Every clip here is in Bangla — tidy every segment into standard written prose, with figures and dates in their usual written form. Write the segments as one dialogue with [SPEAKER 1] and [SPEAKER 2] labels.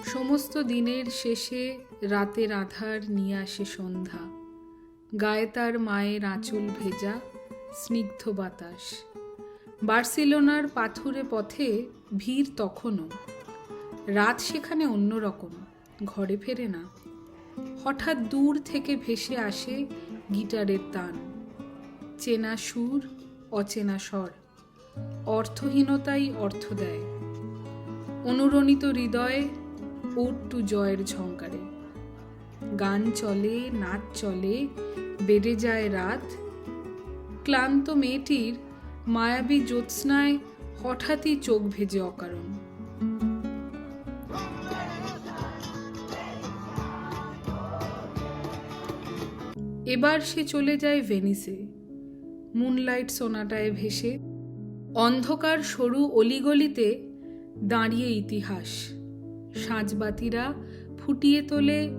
[SPEAKER 1] সমস্ত দিনের শেষে রাতের আধার নিয়ে আসে সন্ধ্যা। গায়ে তার মায়ের আঁচল ভেজা স্নিগ্ধ বাতাস। বার্সেলোনার পাথুরে পথে ভিড় তখনও। রাত সেখানে অন্যরকম, ঘরে ফেরে না। হঠাৎ দূর থেকে ভেসে আসে গিটারের তান, চেনা সুর, অচেনা স্বর। অর্থহীনতাই অর্থ দেয়। অনুরণিত হৃদয়ে ওট্টু জয়ের ঝংকারে। গান চলে, নাচ চলে, বেড়ে যায় রাত। ক্লান্ত মেয়েটির মায়াবী জ্যোৎস্নায় হঠাৎই চোখ ভেজে অকারণ। এবার সে চলে যায় ভেনিসে, মুনলাইট সোনাটায় ভেসে। অন্ধকার সরু অলিগলিতে দাঁড়িয়ে ইতিহাস। সাঁঝবাতিরা ফুটিয়ে তোলে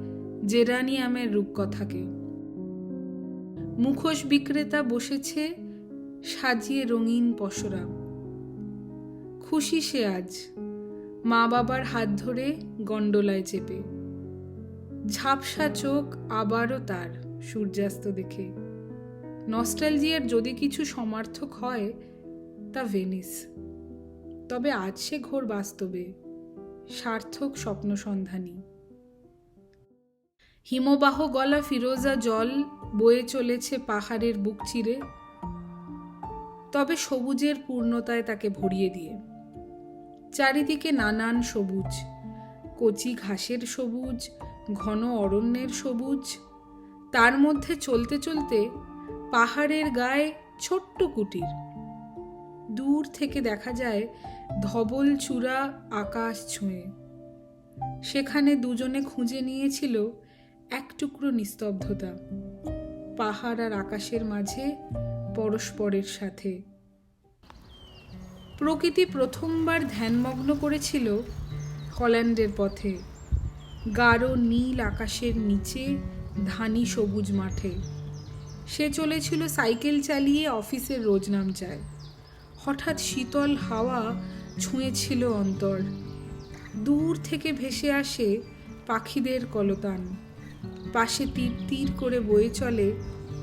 [SPEAKER 1] জেরানিয়ামের রূপকথাকে। মুখোশ বিক্রেতা বসেছে সাজিয়ে রঙিন পসরা। খুশি সে আজ, মা বাবার হাত ধরে গন্ডোলায় চেপে। ঝাপসা চোখ আবারও তার সূর্যাস্ত দেখে। নস্টালজিয়ার যদি কিছু সমার্থক হয় তা ভেনিস। তবে আজ সে ঘোর বাস্তবে সার্থক স্বপ্ন সন্ধানী। হিমবাহ গলা ফিরোজা জল বয়ে চলেছে পাহাড়ের বুক চিরে, তবে সবুজের পূর্ণতায় তাকে ভরিয়ে দিয়ে। চারিদিকে নানান সবুজ, কচি ঘাসের সবুজ, ঘন অরণ্যের সবুজ। তার মধ্যে চলতে চলতে পাহাড়ের গায়ে ছোট্ট কুটির। দূর থেকে দেখা যায় ধবল চূড়া আকাশ ছুঁয়ে। সেখানে দুজনে খুঁজে নিয়েছিল এক টুকরো নিস্তব্ধতা, পাহাড় আর আকাশের মাঝে পরস্পরের সাথে। প্রকৃতি প্রথমবার ধ্যানমগ্ন করেছিল হল্যান্ডের পথে, গাঢ় নীল আকাশের নিচে ধানি সবুজ মাঠে। সে চলেছিল সাইকেল চালিয়ে অফিসের রোজনামচায়। হঠাৎ শীতল হাওয়া ছুঁয়েছিল অন্তর। দূর থেকে ভেসে আসে পাখিদের কলতান। পাশে তীর তীর করে বয়ে চলে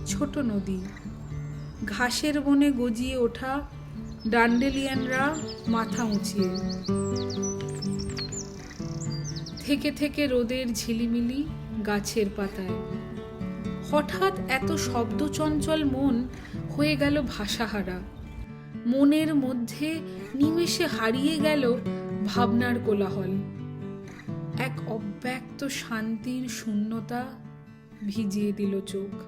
[SPEAKER 1] ছোট নদী। ঘাসের বনে গজিয়ে ওঠা ডান্ডেলিয়ানরা মাথা উঁচিয়ে। থেকে থেকে রোদের ঝিলিমিলি গাছের পাতায়। হঠাৎ এত শব্দ চঞ্চল মন হয়ে গেল ভাষাহারা। মনের মধ্যে নিমেষে হারিয়ে গেল ভাবনার কোলাহল। এক অব্যক্ত শান্তির শূন্যতা ভিজিয়ে দিল চোখ।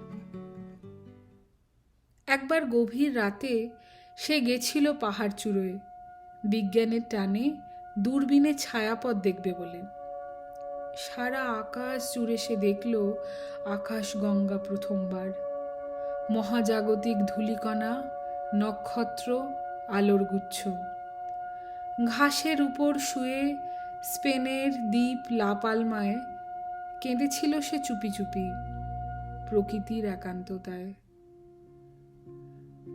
[SPEAKER 1] একবার গভীর রাতে সে গেছিল পাহাড় চূড়োয়, বিজ্ঞানের টানে দূরবীনে ছায়াপথ দেখবে বলে। সারা আকাশ জুড়ে সে দেখল আকাশ গঙ্গা প্রথমবার। মহাজাগতিক ধূলিকণা, নক্ষত্র, আলোর গুচ্ছ। ঘাসের উপর শুয়ে স্পেনের দ্বীপ লা পালমায় কেঁদেছিল সে চুপি চুপি, প্রকৃতির একান্ততায়।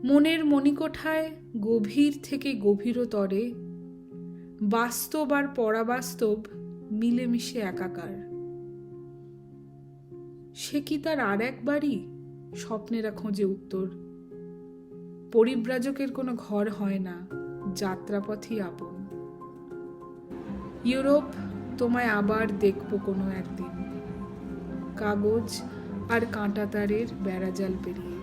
[SPEAKER 1] মনের মণিকোঠায় গভীর থেকে গভীরতরে বাস্তব আর পরাবাস্তব মিলেমিশে একাকার। সে কি তার আর একবারই স্বপ্নেরা খোঁজে উত্তর? পরিব্রাজকের কোনো ঘর হয় না, যাত্রাপথই আপন। ইউরোপ, তোমায় আবার দেখব কোনো একদিন, কাগজ আর কাঁটাতারের বেড়াজাল পেরিয়ে।